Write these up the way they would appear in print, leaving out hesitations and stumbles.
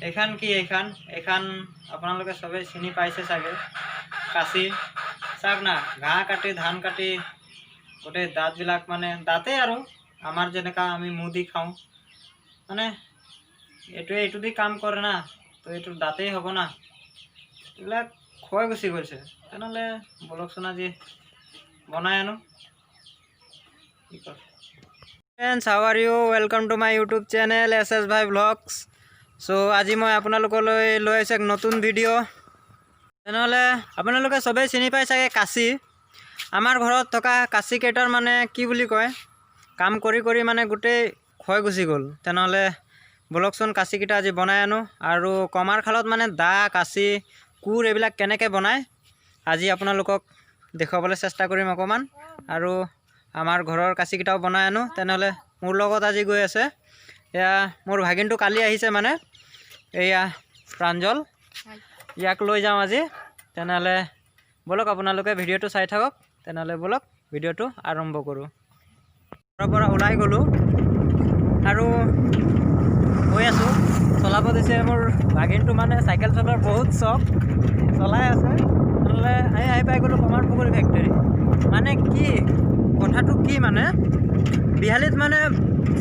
এইখান কি এইখান আপোনালোকে সবেই চিনি পাইছে চাগে কাচি চাওক না ঘাঁহ কাটি ধান কাটি গোটেই দাঁতবিলাক মানে দাঁতেই আৰু আমাৰ যেনেকা আমি মুহ দি খাওঁ মানে এইটো দি কাম কৰে না তো এইটো দাঁতেই হ'ব না এইবিলাক ক্ষয় গুচি গৈছে তেনেহ'লে বলকচোন আজি বনাই আনো কি কয় friends how are you welcome to my YouTube channel SS ভাই ব্লগছ সো আজি মই আপোনালোকলৈ লৈ আহিছোঁ এক নতুন ভিডিঅ' তেনেহ'লে আপোনালোকে সবেই চিনি পাই চাগে কাচি আমাৰ ঘৰত থকা কাচি কেইটাৰ মানে কি বুলি কয় কাম কৰি কৰি মানে গোটেই ক্ষয় গুচি গ'ল তেনেহ'লে বলকচোন কাচিকেইটা আজি বনাই আনো আৰু কমাৰ খালত মানে দা কাচি কোৰ এইবিলাক কেনেকৈ বনায় আজি আপোনালোকক দেখুৱাবলৈ চেষ্টা কৰিম অকণমান আৰু আমাৰ ঘৰৰ কাচিকেইটাও বনাই আনো তেনেহ'লে মোৰ লগত আজি গৈ আছে এয়া মোৰ ভাগিনটো কালি আহিছে মানে এয়া প্ৰাঞ্জল ইয়াক লৈ যাওঁ আজি তেনেহ'লে বলক আপোনালোকে ভিডিঅ'টো চাই থাকক তেনেহ'লে বলক ভিডিঅ'টো আৰম্ভ কৰোঁ ঘৰৰ পৰা ওলাই গ'লোঁ আৰু গৈ আছোঁ চলাব দিছে মোৰ ভাগিনটো মানে চাইকেল চলোৱাৰ বহুত চখ চলাই আছে তেনেহ'লে আহি পাই গ'লোঁ কমাৰ পুখুৰী ফেক্টৰী মানে কি কথাটো কি মানে বিহালীত মানে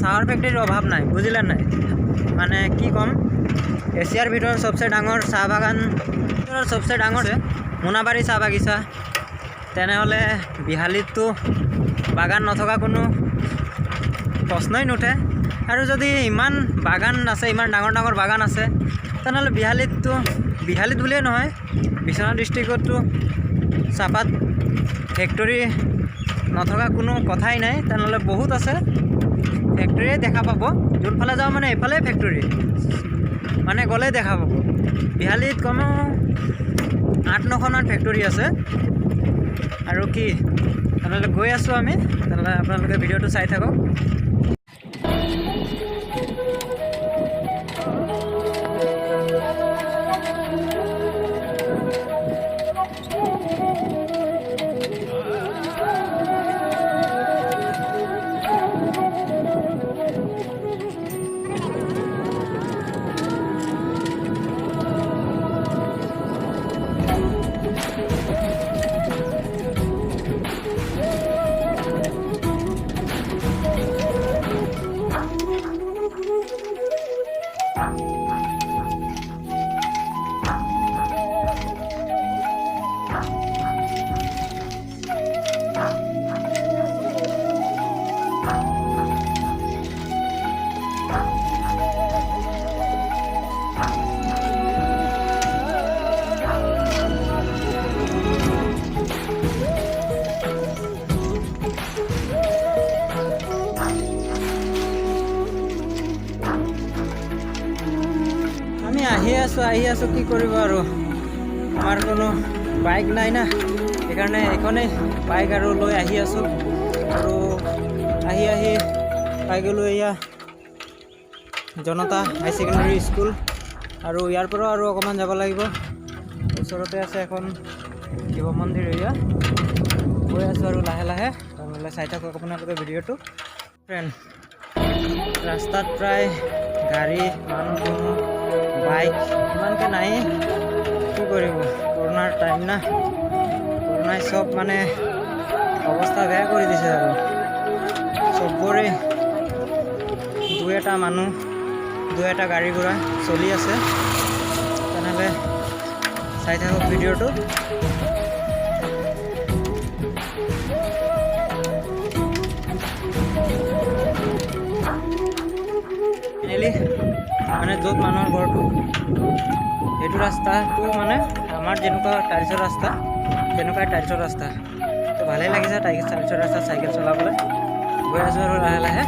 চাহৰ ফেক্টৰীৰ অভাৱ নাই বুজিলে নাই মানে কি ক'ম এছিয়াৰ ভিতৰত সবচে ডাঙৰ চাহ বাগান সবচে ডাঙৰ মোনাবাৰী চাহ বাগিচা তেনেহ'লে বিহালীততো বাগান নথকা কোনো প্ৰশ্নই নুঠে আৰু যদি ইমান বাগান আছে ইমান ডাঙৰ ডাঙৰ বাগান আছে তেনেহ'লে বিহালীত বুলিয়ে নহয় বিশ্বনাথ ডিষ্ট্ৰিক্টতো চাহপাত ফেক্টৰী নথকা কোনো কথাই নাই তেনেহ'লে বহুত আছে ফেক্টৰীয়ে দেখা পাব যোনফালে যাওঁ মানে এইফালে ফেক্টৰী মানে গ'লে দেখা পাব বিহালীত কমেও 8-9খনমান ফেক্টৰী আছে আৰু কি তেনেহ'লে গৈ আছোঁ আমি তেনেহ'লে আপোনালোকে ভিডিঅ'টো চাই থাকক আমি আহি আছোঁ কি কৰিব আৰু আমাৰ কোনো বাইক নাই না সেইকাৰণে এইখনেই বাইক আৰু লৈ আহি আছোঁ আৰু আহি পাই গ'লোঁ এয়া জনতা হাই ছেকেণ্ডেৰী স্কুল আৰু ইয়াৰ পৰাও আৰু অকণমান যাব লাগিব ওচৰতে আছে এখন শিৱ মন্দিৰ এয়া গৈ আছোঁ আৰু লাহে লাহে তেনেহ'লে চাই থাকক আপোনালোকে ভিডিঅ'টো ফ্ৰেণ্ড ৰাস্তাত প্ৰায় গাড়ী মানুহ বাইক ইমানকৈ নাই কি কৰিব কৰোণাৰ টাইম না কৰোণাই চব মানে অৱস্থা বেয়া কৰি দিছে আৰু চবৰে দুই এটা গাড়ী ঘোঁৰা চলি আছে তেনেহ'লে চাই থাকক ভিডিঅ'টো ফাইনেলি মানে য'ত মানুহৰ ঘৰটো এইটো ৰাস্তাটো মানে আমাৰ যেনেকুৱা টাইলছৰ ৰাস্তা তেনেকুৱাই টাইলছৰ ৰাস্তা তো ভালেই লাগিছে টাইলছৰ ৰাস্তাত চাইকেল চলাবলৈ গৈ আছোঁ আৰু লাহে লাহে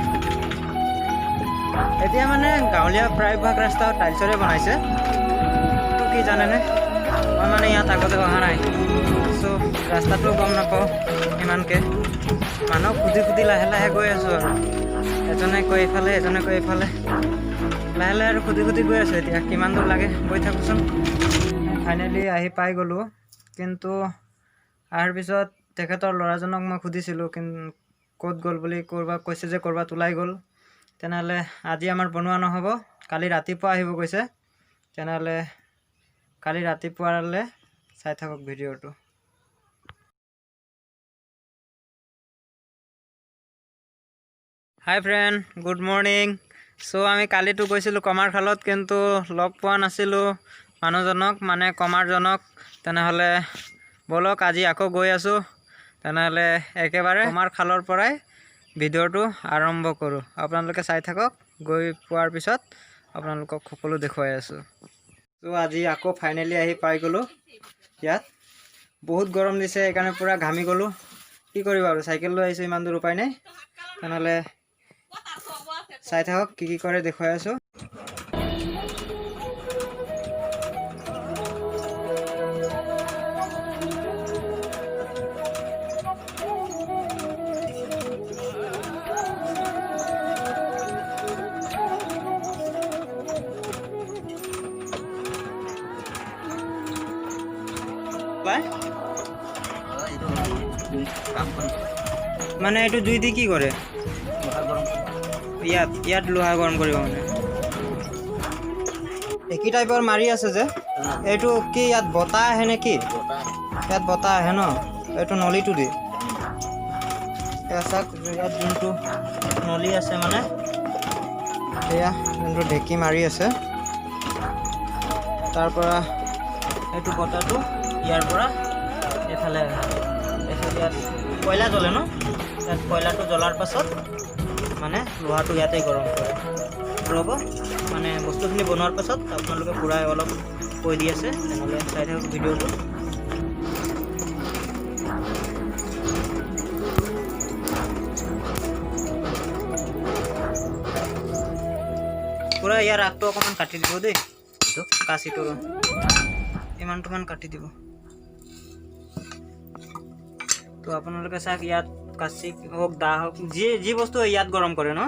এতিয়া মানে গাঁৱলীয়া প্ৰায়ভাগ ৰাস্তা টাইলছৰে বনাইছে তো কি জানেনে মই মানে ইয়াত আগতে অহা নাই চ' ৰাস্তাটো গম নাপাওঁ ইমানকৈ মানুহক সুধি লাহে লাহে গৈ আছোঁ আৰু এজনে কৈ এইফালে এজনে কৈ এইফালে লাহে লাহে আৰু সুধি গৈ আছোঁ এতিয়া কিমান দূৰ লাগে গৈ থাকোঁচোন ফাইনেলি আহি পাই গ'লোঁ কিন্তু অহাৰ পিছত তেখেতৰ ল'ৰাজনক মই সুধিছিলোঁ কিন্তু ক'ত গ'ল বুলি কৈছে যে ক'ৰবাত ওলাই গ'ল তেনেহ'লে আজি আমাৰ বনোৱা নহ'ব কালি ৰাতিপুৱা আহিব কৈছে তেনেহ'লে কালি ৰাতিপুৱালৈ চাই থাকক ভিডিঅ'টো। হাই ফ্ৰেণ্ড, গুড মৰ্ণিং। চ' আমি কালিতো গৈছিলোঁ কমাৰখালত, কিন্তু লগ পোৱা নাছিলোঁ মানুহজনক, মানে কমাৰজনক। তেনেহ'লে ব'লক আজি আকৌ গৈ আছোঁ। তেনেহ'লে একেবাৰে কমাৰখালৰ পৰাই ভিডিঅ'টো আৰম্ভ কৰোঁ। আপোনালোকে চাই থাকক। গৈ পোৱাৰ পিছত আপোনালোকক সকলো দেখুৱাই আছোঁ। ত' আজি আকৌ ফাইনেলি আহি পাই গ'লোঁ ইয়াত। বহুত গৰম দিছে, সেইকাৰণে পূৰা ঘামি গ'লোঁ। কি কৰিবা আৰু, চাইকেল লৈ আহিছোঁ, ইমান দূৰ উপায় নাই। তেনেহ'লে চাই থাকক, কি কৰে দেখুৱাই আছোঁ। মানে এইটো জুই দি কি কৰে? ইয়াত লোহা গৰম কৰিব মানে। একেই টাইপৰ মাৰি আছে যে, এইটো কি ইয়াত বতাহ আহে নেকি? ইয়াত বতাহ আহে ন, এইটো নলীটো দি। চাওক ইয়াত যোনটো নলী আছে, মানে এয়া যোনটো ঢেঁকী মাৰি আছে, তাৰ পৰা এইটো বতাহটো ইয়াৰ পৰা এইফালে ইয়াত কয়লা জ্বলে ন, ইয়াত কয়লাটো জ্বলাৰ পাছত মানে লোহাটো ইয়াতে গৰম কৰে। ৰ'ব, মানে বস্তুখিনি বনোৱাৰ পাছত আপোনালোকে পূৰা অলপ কৈ দি আছে। তেনেহ'লে চাই থাকক ভিডিঅ'টো। পূৰা ইয়াৰ আগটো অকণমান কাটি দিব দেই, কাঁচিটো ইমানটোমান কাটি দিব। তো আপোনালোকে চাওক, ইয়াত কাঁচি হওক, দা হওক, যি বস্তু ইয়াত গৰম কৰে ন,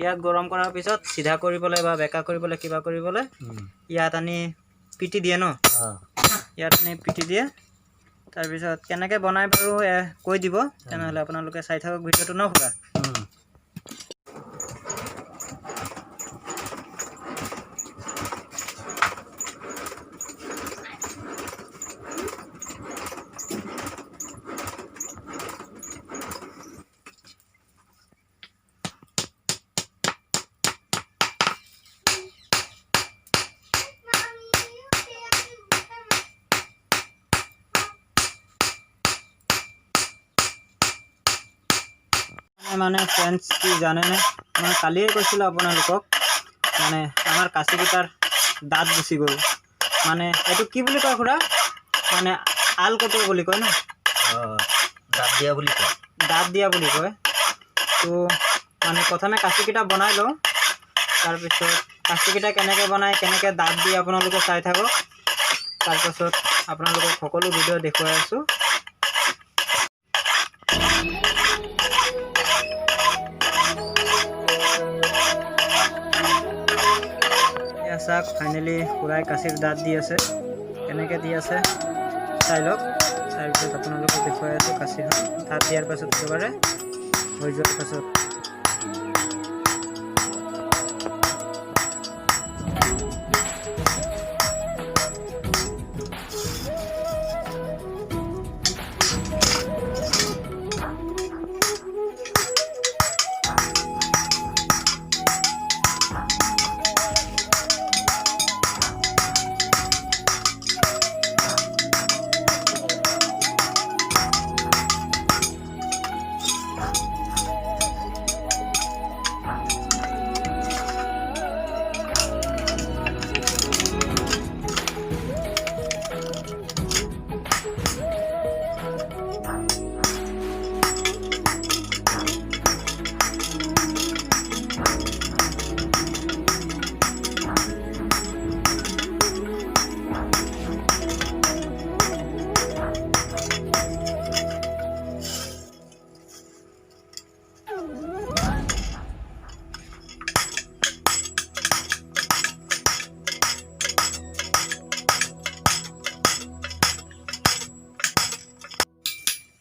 ইয়াত গৰম কৰাৰ পিছত চিধা কৰিবলৈ বা বেকা কৰিবলৈ, কিবা কৰিবলৈ ইয়াত আনি পিটি দিয়ে ন, ইয়াত আনি পিটি দিয়ে। তাৰপিছত কেনেকৈ বনাই বাৰু কৈ দিব। তেনেহ'লে আপোনালোকে চাই থাকক ভিডিঅ'টো ন খুৰা। মানে ফ্ৰেণ্ডছ কি জানেনে, মই কালিয়ে কৈছিলোঁ আপোনালোকক, মানে আমাৰ কাঁচিকেইটাৰ দাঁত গুচি গ'ল। মানে এইটো কি বুলি কয় খুৰা? মানে আল কটোৱা বুলি কয় ন? দাঁত দিয়া বুলি কয়। দাঁত দিয়া বুলি কয়। তো মানে প্ৰথমে কাঁচিকেইটা বনাই লওঁ, তাৰপিছত কাঁচিকেইটা কেনেকৈ বনাই, কেনেকৈ দাঁত দি আপোনালোকে চাই থাকক। তাৰপাছত আপোনালোকক সকলো ভিডিঅ' দেখুৱাই আছোঁ। চাওক, ফাইনেলি খুৰাই কাঁচিৰ দাঁত দি আছে। কেনেকৈ দি আছে চাই লওক। তাৰপিছত আপোনালোকক দেখুৱাই আছোঁ কাঁচিখন দাঁত দিয়াৰ পাছত একেবাৰে হৈ যোৱাৰ পাছত।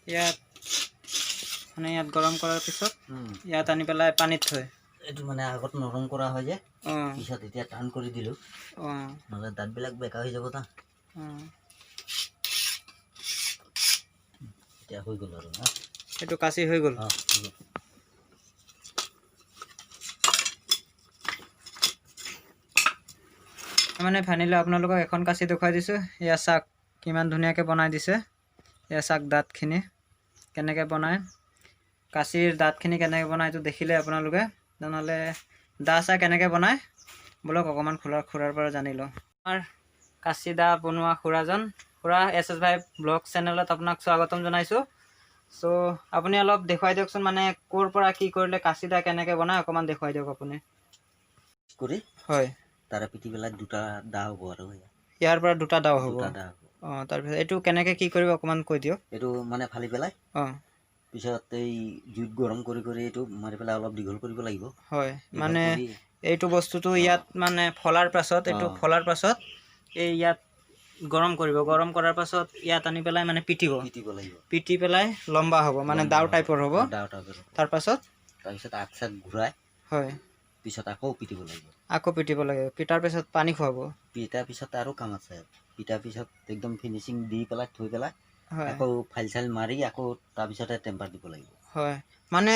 ইয়াত মানে ইয়াত গৰম কৰাৰ পিছত ইয়াত আনি পেলাই পানীত থয়। এইটো মানে আগত নৰম কৰা হয় যে পিছত এতিয়া টান কৰি দিলোঁ নহ'লে দাঁতবিলাক বেকা হৈ যাব না এতিয়া হৈ গ'ল আৰু এইটো কাচি হৈ গ'ল মানে ফাইনেলি আপোনালোকক এখন কাচি দেখুৱাই দিছোঁ এয়া চাক কিমান ধুনীয়াকৈ বনাই দিছে এয়া চাক দাঁতখিনি কেনেকৈ বনায় কাচিৰ দাঁতখিনি কেনেকৈ বনায় এইটো দেখিলে আপোনালোকে তেনেহ'লে দা চা কেনেকৈ বনায় বলক অকণমান খুৰাৰ পৰা জানি লওঁ আমাৰ কাচি দা বনোৱা খুৰাজন খুৰা SS ভাই ব্লগ চেনেলত আপোনাক স্বাগতম জনাইছোঁ চ' আপুনি অলপ দেখুৱাই দিয়কচোন মানে ক'ৰ পৰা কি কৰিলে কাচি দা কেনেকৈ বনায় অকণমান দেখুৱাই দিয়ক আপুনি কৰি হয় তাৰে পিটি পেলাই দুটা দা হ'ব আৰু ইয়াৰ পৰা দুটা দাও হ'ব তাৰপিছত এইটো কেনেকৈ কি কৰিব অকণমান কৈ দিয়ক এইটো মানে ফালি পেলাই পিছত এই জুইত গৰম কৰি এইটো মাৰি পেলাই অলপ দীঘল কৰিব লাগিব হয় মানে এইটো বস্তুটো ইয়াত মানে ফলাৰ পাছত এইটো ফলাৰ পাছত এই ইয়াত গৰম কৰিব গৰম কৰাৰ পাছত ইয়াত আনি পেলাই মানে পিটিব লাগিব পিটি পেলাই লম্বা হ'ব মানে দাও টাইপৰ হ'ব তাৰপাছত আগ চাগ ঘূৰাই হয় পিছত আকৌ পিটিব লাগে পিটাৰ পিছত পানী খুৱাব পিটাৰ পিছত আৰু কাম আছে পিটাৰ পিছত একদম ফিনিচিং দি পেলাই থৈ পেলাই আকৌ ফাইল চাইল মাৰি আকৌ তাৰপিছতে টেম্পাৰ দিব লাগিব হয় মানে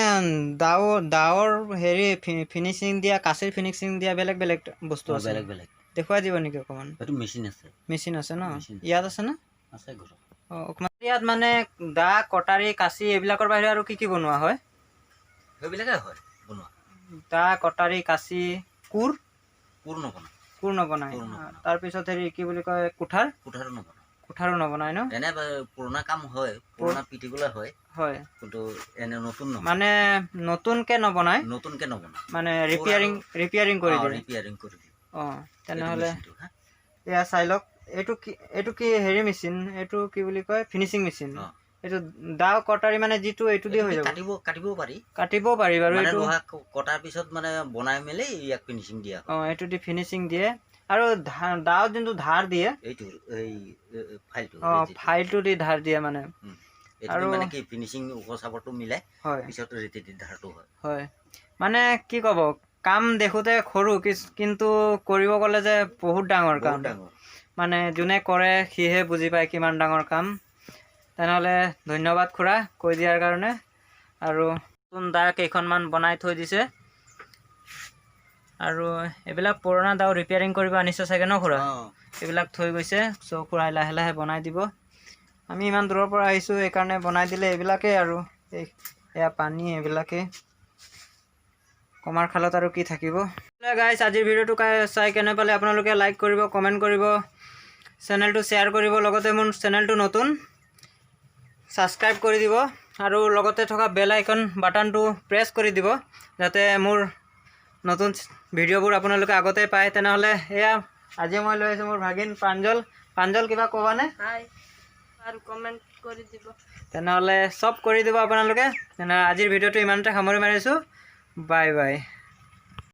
দাৱৰ হেৰি ফিনিচিং দিয়া কাচিৰ ফিনিচিং দিয়া বেলেগ বেলেগ বস্তু আছে বেলেগ দেখুৱাই দিব নেকি অকণমান এইটো মেচিন আছে ন ইয়াত আছে না আছে ঘৰত অকণমান ইয়াত মানে দা কটাৰী কাচি এইবিলাকৰ বাহিৰে আৰু কি বনোৱা হয় সেইবিলাকে হয় বনোৱা দা কটাৰী কাচি কোৰ নবনায় তাৰপিছত হেৰি কি বুলি কয় কুঠাৰো নবনায় ন এনে পুৰণা কাম হয় পুৰণা পিটিবলৈ হয় কিন্তু এনে নতুন মানে নতুনকৈ নবনায় মানে ৰিপেয়াৰিং কৰি দিয়ে তেনেহ'লে এয়া চাই লওক এইটো কি হেৰি মেচিন এইটো কি বুলি কয় ফিনিচিং মেচিন এইটো দাও কটাৰী মানে যিটো এইটো দি হৈ যাব কাটিব পাৰি বাৰু এইটো কটাৰ পিছত মানে বনাই মেলি ইয়াক ফিনিচিং দিয়া এইটো দি ফিনিচিং দিয়ে আৰু দাও যোনটো ধাৰ দিয়ে এইটো এই ফাইলটো দি ধাৰ দিয়ে মানে আৰু মানে কি ফিনিচিং উপচাপৰটো মিলাই হয় পিছত ৰেতি ধাৰটো হয় মানে কি ক'ব কাম দেখোঁতে সৰু কিন্তু কৰিব গ'লে যে বহুত ডাঙৰ কাম মানে যোনে কৰে সিহে বুজি পায় কিমান ডাঙৰ কাম তেনেহ'লে ধন্যবাদ খুৰা কৈ দিয়াৰ কাৰণে আৰু নতুন দা কেইখনমান বনাই থৈ দিছে আৰু এইবিলাক পুৰণা দাও ৰিপেয়াৰিং কৰিব আনিছে চাগে ন খুৰা এইবিলাক থৈ গৈছে চ' খুৰাই লাহে লাহে বনাই দিব আমি ইমান দূৰৰ পৰা আহিছোঁ সেইকাৰণে বনাই দিলে এইবিলাকেই আৰু এয়া পানী এইবিলাকেই কমাৰ খালত আৰু কি থাকিব গাইজ আজিৰ ভিডিঅ'টো চাই কেনে পালে আপোনালোকে লাইক কৰিব কমেণ্ট কৰিব চেনেলটো শ্বেয়াৰ কৰিব লগতে মোৰ চেনেলটো নতুন ছাবস্ক্ৰাইব কৰি দিব আৰু লগতে থকা বেল আইকন বাটনটো প্ৰেছ কৰি দিব যাতে মোৰ নতুন ভিডিঅ'বোৰ আপোনালোকে আগতে পায় তেনেহ'লে এয়া আজি মই লৈ আহিছোঁ মোৰ ভাগিন প্ৰাঞ্জল কিবা ক'বানে আৰু কমেণ্ট কৰি দিব তেনেহ'লে চব কৰি দিব আপোনালোকে তেনেহ'লে আজিৰ ভিডিঅ'টো ইমানতে সামৰি মাৰিছোঁ বাই বাই